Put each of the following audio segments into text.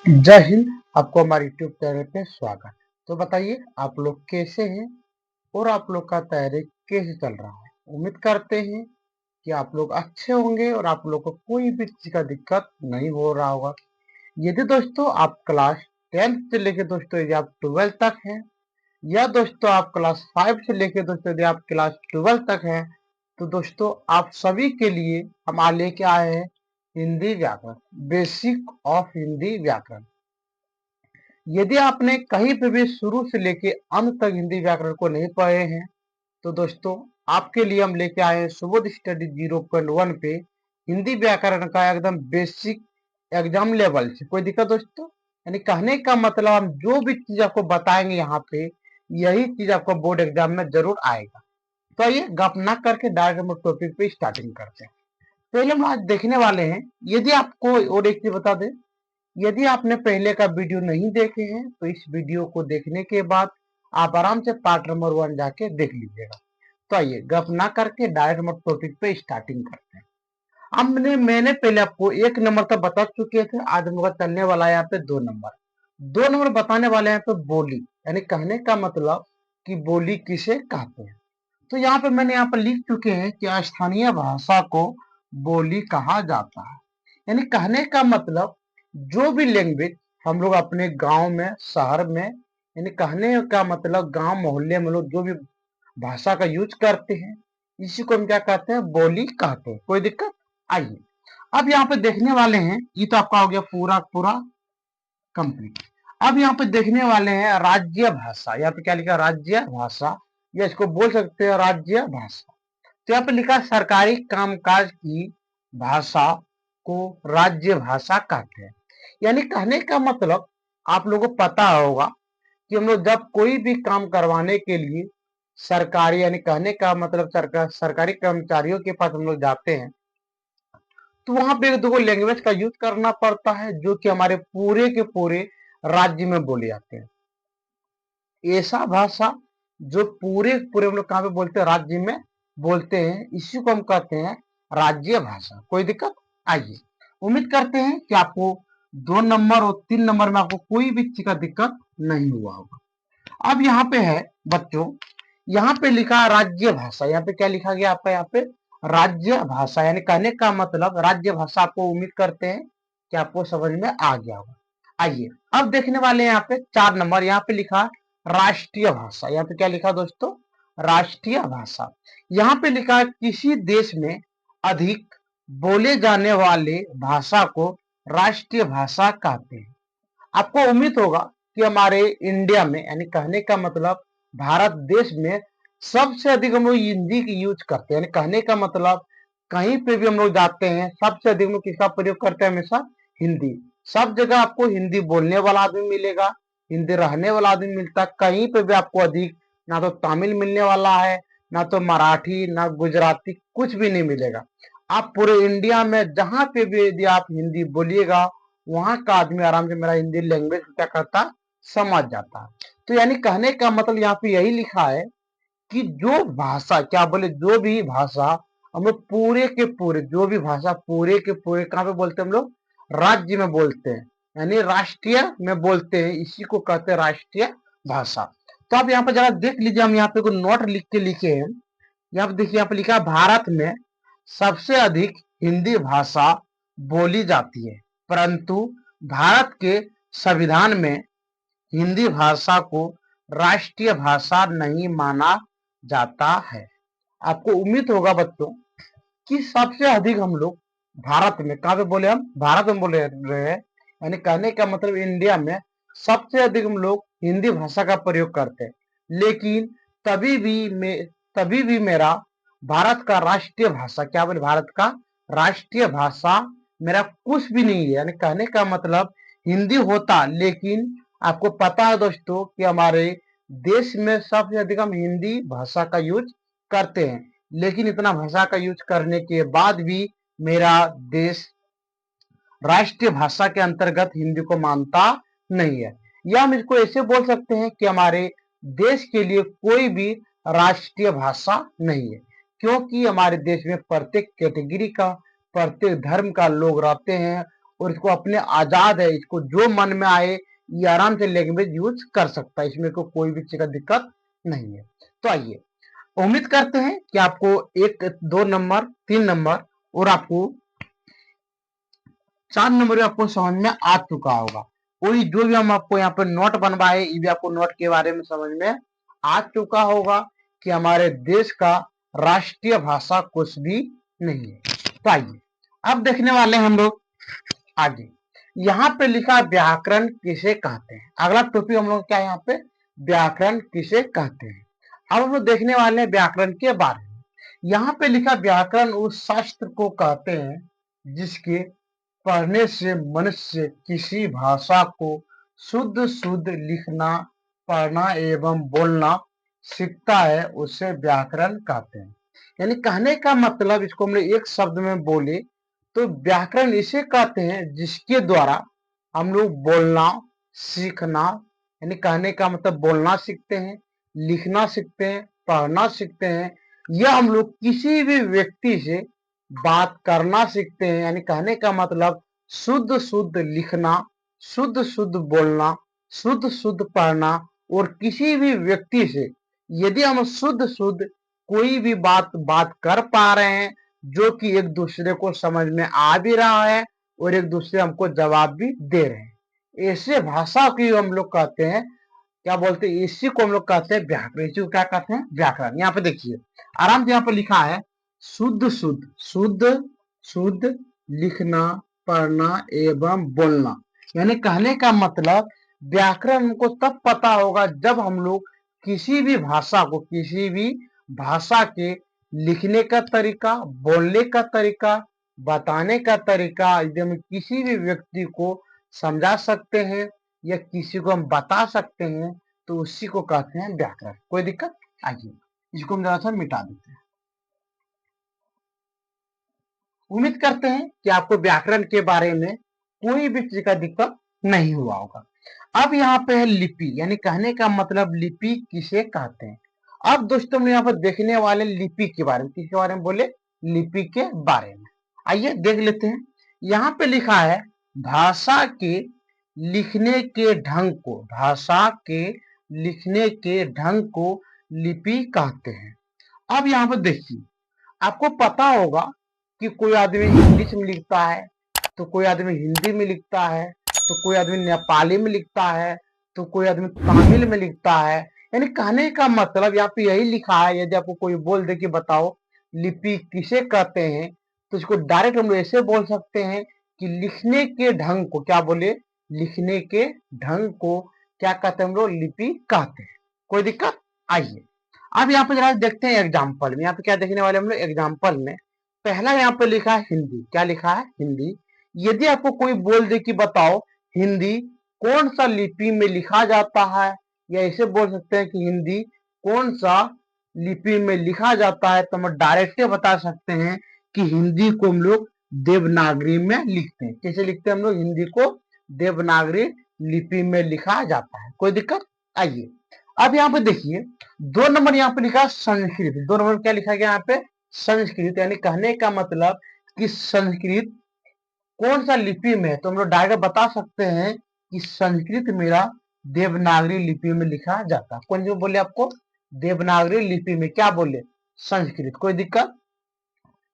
जय हिंद। आपको हमारे यूट्यूब चैनल पे स्वागत। तो बताइए आप लोग कैसे हैं और आप लोग का तैयारी कैसे चल रहा है। उम्मीद करते हैं कि आप लोग अच्छे होंगे और आप लोग को कोई भी चीज का दिक्कत नहीं हो रहा होगा। यदि दोस्तों आप क्लास 10th से लेके दोस्तों यदि आप 12th तक हैं, या दोस्तों आप क्लास 5 से लेके दोस्तों यदि आप क्लास 12 तक हैं, तो दोस्तों आप सभी के लिए हम आज लेके आए हैं हिंदी व्याकरण, बेसिक ऑफ हिंदी व्याकरण। यदि आपने कहीं पे भी शुरू से लेके अंत तक हिंदी व्याकरण को नहीं पढ़े हैं, तो दोस्तों आपके लिए हम लेके आए हैं सुबोध स्टडी 0.1 पे हिंदी व्याकरण का एकदम बेसिक एग्जाम लेवल से। कोई दिक्कत दोस्तों? यानी कहने का मतलब हम जो भी चीज आपको बताएंगे यहाँ पे, यही चीज आपको बोर्ड एग्जाम में जरूर आएगा। तो आइए गप ना करके डायरेक्ट हम टॉपिक पे स्टार्टिंग करते हैं। पहले हम आज देखने वाले हैं, यदि आपको और एक चीज बता दें, यदि आपने पहले का वीडियो नहीं देखे हैं तो इस वीडियो को देखने के बाद आप आराम से पार्ट नंबर 1 जाके देख लीजिएगा। तो आइए गप ना करके डायरेक्ट हम टॉपिक पे स्टार्टिंग करते हैं। मैंने पहले आपको 1 नंबर तक बता चुके थे, आज हम लोग चलने वाला है यहाँ पे 2 नंबर। 2 नंबर बताने वाले हैं तो बोली, यानी कहने का मतलब कि बोली किसे कहते हैं। तो यहाँ पे मैंने यहाँ पर लिख चुके हैं कि स्थानीय भाषा को बोली कहा जाता है। यानी कहने का मतलब जो भी लैंग्वेज हम लोग अपने गांव में, शहर में, यानी कहने का मतलब गांव मोहल्ले में लोग जो भी भाषा का यूज करते हैं, इसी को हम क्या कहते हैं, बोली कहते हैं। कोई दिक्कत? आइए अब यहाँ पे देखने वाले हैं, ये तो आपका हो गया पूरा पूरा कंप्लीट। अब यहाँ पे देखने वाले हैं राज्य भाषा। यहाँ पे क्या लिखा? राज्य भाषा, या इसको बोल सकते हैं राज्य भाषा। तो यहाँ पे लिखा सरकारी कामकाज की भाषा को राज्य भाषा कहते हैं। यानी कहने का मतलब आप लोगों को पता होगा कि हम लोग जब कोई भी काम करवाने के लिए सरकारी, यानी कहने का मतलब सरकारी कर्मचारियों के पास हम लोग जाते हैं, तो वहां पे एक दो लैंग्वेज का यूज करना पड़ता है जो कि हमारे पूरे के पूरे राज्य में बोले जाते हैं। ऐसा भाषा जो पूरे पूरे हम लोग कहाँ पे बोलते हैं, राज्य में बोलते हैं, इसी को हम कहते हैं राज्य भाषा। कोई दिक्कत? आइए उम्मीद करते हैं कि आपको 2 नंबर और 3 नंबर में आपको कोई भी चीज का दिक्कत नहीं हुआ होगा। अब यहाँ पे है बच्चों, यहाँ पे लिखा राज्य भाषा। यहाँ पे क्या लिखा गया आपका? यहाँ पे राज्य भाषा, यानी कहने का मतलब राज्य भाषा। आपको उम्मीद करते हैं कि आपको समझ में आ गया होगा। आइए अब देखने वाले हैं यहाँ पे 4 नंबर। यहाँ पे लिखा राष्ट्रीय भाषा। यहाँ पे क्या लिखा दोस्तों? राष्ट्रीय भाषा। यहाँ पे लिखा किसी देश में अधिक बोले जाने वाले भाषा को राष्ट्रीय भाषा कहते हैं। आपको उम्मीद होगा कि हमारे इंडिया में, यानी कहने का मतलब भारत देश में सबसे अधिक हम लोग हिंदी की यूज करते हैं। यानी कहने का मतलब कहीं पे भी हम लोग जाते हैं, सबसे अधिक हम लोग किसका प्रयोग करते हैं? हमेशा हिंदी। सब जगह आपको हिंदी बोलने वाला आदमी मिलेगा, हिंदी रहने वाला आदमी मिलता है। कहीं पे भी आपको अधिक ना तो तमिल मिलने वाला है, ना तो मराठी, ना गुजराती, कुछ भी नहीं मिलेगा। आप पूरे इंडिया में जहां पे भी यदि आप हिंदी बोलिएगा, वहां का आदमी आराम से मेरा हिंदी लैंग्वेज क्या करता, समझ जाता है। तो यानी कहने का मतलब यहाँ पे यही लिखा है कि जो भाषा, क्या बोले, जो भी भाषा हम लोग पूरे के पूरे, जो भी भाषा पूरे के पूरे कहाँ पे बोलते हैं हम लोग? राज्य में बोलते हैं, यानी राष्ट्रीय में बोलते हैं, इसी को कहते हैं राष्ट्रीय भाषा। तो आप यहाँ पे जरा देख लीजिए, हम यहाँ पे कोई नोट लिख के लिखे हैं। यहाँ पे देखिए, यहाँ पे लिखा है भारत में सबसे अधिक हिंदी भाषा बोली जाती है, परंतु भारत के संविधान में हिंदी भाषा को राष्ट्रीय भाषा नहीं माना जाता है। आपको उम्मीद होगा बच्चों कि सबसे अधिक हम लोग भारत में, कहाँ पे बोले? हम भारत में बोले रहे हैं, यानी कहने का मतलब इंडिया में सबसे अधिक हम लोग हिंदी भाषा का प्रयोग करते हैं। लेकिन तभी भी मैं तभी भी मेरा भारत का राष्ट्रीय भाषा, क्या बोले, भारत का राष्ट्रीय भाषा मेरा कुछ भी नहीं है। यानी कहने का मतलब हिंदी होता, लेकिन आपको पता है दोस्तों कि हमारे देश में सबसे अधिक हम हिंदी भाषा का यूज करते हैं, लेकिन इतना भाषा का यूज करने के बाद भी मेरा देश राष्ट्रीय भाषा के अंतर्गत हिंदी को मानता नहीं है। या हम इसको ऐसे बोल सकते हैं कि हमारे देश के लिए कोई भी राष्ट्रीय भाषा नहीं है, क्योंकि हमारे देश में प्रत्येक कैटेगरी का, प्रत्येक धर्म का लोग रहते हैं और इसको अपने आजाद है, इसको जो मन में आए ये आराम से लैंग्वेज यूज कर सकता है, इसमें कोई भी चीज का दिक्कत नहीं है। तो आइए, उम्मीद करते हैं कि आपको 1, 2 नंबर, 3 नंबर और आपको 4 नंबर आपको समझ में आ चुका होगा। कोई जो भी हम आपको यहाँ पर नोट बनवाए, ये भी आपको नोट के बारे में समझ में आ चुका होगा कि हमारे देश का राष्ट्रीय भाषा कुछ भी नहीं है। तो आइए अब देखने वाले हम लोग आगे। यहाँ पे लिखा व्याकरण किसे कहते हैं। अगला टॉपिक हम लोग क्या है यहाँ पे, व्याकरण किसे कहते हैं। अब हम लोग देखने वाले हैं व्याकरण के बारे में। यहाँ पे लिखा व्याकरण उस शास्त्र को कहते हैं जिसके पढ़ने से मनुष्य किसी भाषा को शुद्ध शुद्ध लिखना, पढ़ना एवं बोलना सीखता है, उसे व्याकरण कहते हैं। यानी कहने का मतलब, इसको हमने एक शब्द में बोले तो व्याकरण इसे कहते हैं जिसके द्वारा हम लोग बोलना सीखना, यानी कहने का मतलब बोलना सीखते हैं, लिखना सीखते हैं, पढ़ना सीखते हैं, या हम लोग किसी भी व्यक्ति से बात करना सीखते हैं। यानी कहने का मतलब शुद्ध शुद्ध लिखना, शुद्ध शुद्ध बोलना, शुद्ध शुद्ध पढ़ना, और किसी भी व्यक्ति से यदि हम शुद्ध शुद्ध कोई भी बात कर पा रहे हैं जो कि एक दूसरे को समझ में आ भी रहा है और एक दूसरे हमको जवाब भी दे रहे हैं, ऐसे भाषा की हम लोग कहते हैं, क्या बोलते हैं, इसी को हम लोग कहते हैं व्याकरण। इसी को क्या कहते हैं, व्याकरण। यहाँ पे देखिए आराम से यहाँ पे लिखा है शुद्ध शुद्ध, शुद्ध शुद्ध लिखना, पढ़ना एवं बोलना। यानी कहने का मतलब व्याकरण हमको तब पता होगा जब हम लोग किसी भी भाषा को, किसी भी भाषा के लिखने का तरीका, बोलने का तरीका, बताने का तरीका, यदि हम किसी भी व्यक्ति को समझा सकते हैं या किसी को हम बता सकते हैं तो उसी को कहते हैं व्याकरण। कोई दिक्कत? आइए इसको हम जरा सा मिटा देते हैं। उम्मीद करते हैं कि आपको व्याकरण के बारे में कोई भी चीज का दिक्कत नहीं हुआ होगा। अब यहाँ पे है लिपि, यानी कहने का मतलब लिपि किसे कहते हैं। अब दोस्तों हम यहाँ पर देखने वाले लिपि के बारे में, किसके बारे में बोले, लिपि के बारे में। आइए देख लेते हैं। यहाँ पे लिखा है भाषा के लिखने के ढंग को, भाषा के लिखने के ढंग को लिपि कहते हैं। अब यहाँ पर देखिए, आपको पता होगा कि कोई आदमी इंग्लिश में लिखता है, तो कोई आदमी हिंदी में लिखता है, तो कोई आदमी नेपाली में लिखता है, तो कोई आदमी तमिल में लिखता है। यानी कहने का मतलब यहाँ पे यही लिखा है। यदि आपको कोई बोल दे कि बताओ लिपि किसे कहते हैं, तो इसको डायरेक्ट हम लोग ऐसे बोल सकते हैं कि लिखने के ढंग को, क्या बोले, लिखने के ढंग को क्या कहते हैं हम लोग, लिपि कहते हैं। कोई दिक्कत? आइए अब यहाँ पे जरा देखते हैं एग्जाम्पल में। यहाँ पे क्या देखने वाले हम लोग एग्जाम्पल में। पहला यहाँ पे लिखा है हिंदी। क्या लिखा है? हिंदी। यदि आपको कोई बोल दे कि बताओ हिंदी कौन सा लिपि में लिखा जाता है, या ऐसे बोल सकते हैं कि हिंदी कौन सा लिपि में लिखा जाता है, तो हम डायरेक्ट बता सकते हैं कि हिंदी को हम लोग देवनागरी में लिखते हैं। कैसे लिखते हैं हम लोग? हिंदी को देवनागरी लिपि में लिखा जाता है। कोई दिक्कत? आइए अब यहाँ पे देखिए 2 नंबर यहाँ पे लिखा संस्कृत। 2 नंबर क्या लिखा गया यहाँ पे? संस्कृत। यानी कहने का मतलब कि संस्कृत कौन सा लिपि में है, तो हम लोग डायरेक्ट बता सकते हैं कि संस्कृत मेरा देवनागरी लिपि में लिखा जाता है। कौन जो बोले आपको? देवनागरी लिपि में। क्या बोले? संस्कृत। कोई दिक्कत?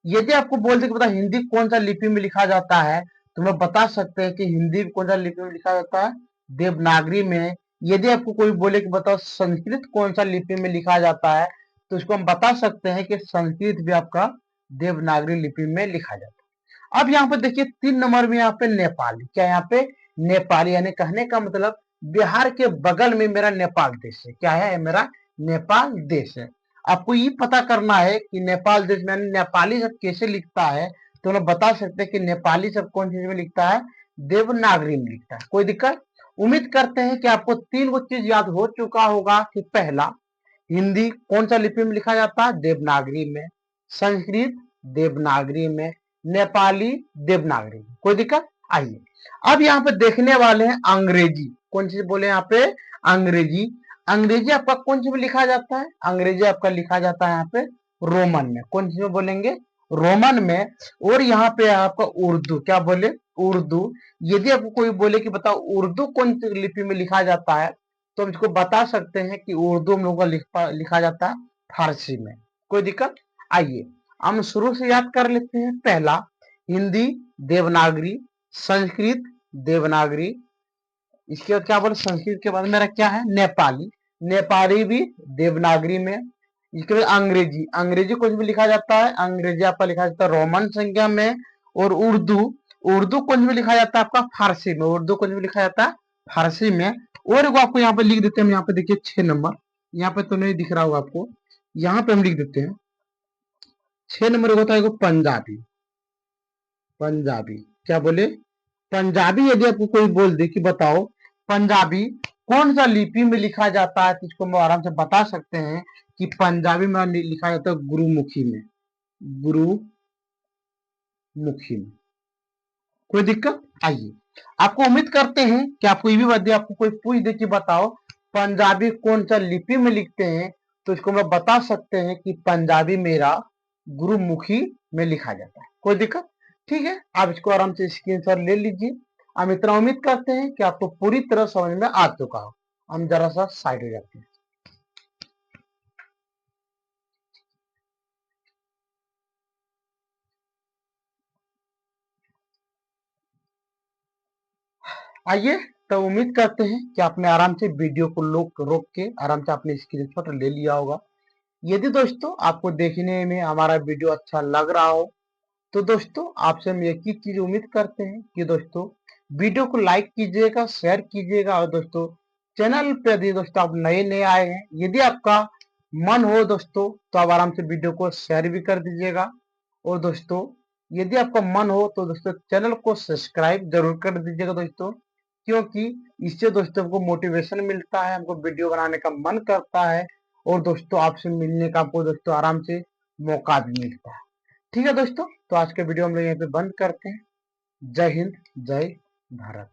यदि आपको बोल दे कि बता हिंदी कौन सा लिपि में लिखा जाता है, तो हम बता सकते हैं कि हिंदी कौन सा लिपि में लिखा जाता है? देवनागरी में। यदि आपको कोई बोले कि बताओ संस्कृत कौन सा लिपि में लिखा जाता है, तो इसको हम बता सकते हैं कि संस्कृत भी आपका देवनागरी लिपि में लिखा जाता है। अब यहाँ पे देखिए 3 नंबर में यहाँ पे नेपाली। क्या यहाँ पे? नेपाली। यानी कहने का मतलब बिहार के बगल में मेरा नेपाल देश है। क्या है? मेरा नेपाल देश है। आपको ये पता करना है कि नेपाल देश में नेपाली सब कैसे लिखता है, तो हम बता सकते हैं कि नेपाली सब कौन सी में लिखता है? देवनागरी में लिखता है। कोई दिक्कत? उम्मीद करते हैं कि आपको 3 वो चीज याद हो चुका होगा कि पहला, हिंदी कौन सा लिपि में लिखा जाता है? देवनागरी में। संस्कृत देवनागरी में। नेपाली देवनागरी में। कोई दिक्कत? आइए अब यहाँ पे देखने वाले हैं अंग्रेजी। कौन सी बोले यहाँ पे? अंग्रेजी। अंग्रेजी आपका कौन सी में लिखा जाता है? अंग्रेजी आपका लिखा जाता है यहाँ पे रोमन में। कौन सी में बोलेंगे? रोमन में। और यहाँ पे आपका उर्दू। क्या बोले? उर्दू। यदि आपको कोई बोले कि बताओ उर्दू कौन सी लिपि में लिखा जाता है, तो हम इसको बता सकते हैं कि उर्दू हम लोग का लिखा जाता है फारसी में। कोई दिक्कत? आइए हम शुरू से याद कर लेते हैं। पहला हिंदी देवनागरी, संस्कृत देवनागरी, इसके बाद क्या बोले, संस्कृत के बाद मेरा क्या है, नेपाली, नेपाली भी देवनागरी में। इसके बाद अंग्रेजी, अंग्रेजी कुछ भी लिखा जाता है, अंग्रेजी आपका लिखा जाता है रोमन संख्या में। और उर्दू, उर्दू कुछ भी लिखा जाता है आपका फारसी में, उर्दू कुछ भी लिखा जाता है फारसी में। और वो आपको यहाँ पे लिख देते हैं, यहाँ पे देखिए 6 नंबर, यहाँ पे तो नहीं दिख रहा होगा आपको, यहाँ पे हम लिख देते हैं 6 नंबर होता है पंजाबी। पंजाबी क्या बोले, पंजाबी। यदि आपको कोई बोल दे कि बताओ पंजाबी कौन सा लिपि में लिखा जाता है, तो इसको हम आराम से बता सकते हैं कि पंजाबी में लिखा जाता है गुरुमुखी में, गुरुमुखी में। कोई दिक्कत? आइए, आपको उम्मीद करते हैं कि आपको ये भी बात आपको कोई पूछ दे कि बताओ पंजाबी कौन सा लिपि में लिखते हैं, तो इसको हम बता सकते हैं कि पंजाबी मेरा गुरुमुखी में लिखा जाता है। कोई दिक्कत? ठीक है, आप इसको आराम से स्क्रीनशॉट ले लीजिए। हम इतना उम्मीद करते हैं कि आपको पूरी तरह समझ में आ चुका हो। हम जरा सा साइड हो जाते हैं। आइए, तो उम्मीद करते हैं कि आपने आराम से वीडियो को रोक के आराम से आपने स्क्रीनशॉट ले लिया होगा। यदि दोस्तों आपको देखने में हमारा वीडियो अच्छा लग रहा हो, तो दोस्तों आपसे हम एक ही चीज उम्मीद करते हैं कि दोस्तों वीडियो को लाइक कीजिएगा, शेयर कीजिएगा। और दोस्तों चैनल पे यदि दोस्तों आप नए नए आए हैं, यदि आपका मन हो दोस्तों, तो आप आराम से वीडियो को शेयर भी कर दीजिएगा। और दोस्तों यदि आपका मन हो तो दोस्तों चैनल को सब्सक्राइब जरूर कर दीजिएगा दोस्तों, क्योंकि इससे दोस्तों हमको मोटिवेशन मिलता है, हमको वीडियो बनाने का मन करता है। और दोस्तों आपसे मिलने का आपको दोस्तों आराम से मौका भी मिलता है। ठीक है दोस्तों, तो आज के वीडियो हम लोग यहाँ पे बंद करते हैं। जय हिंद, जय भारत।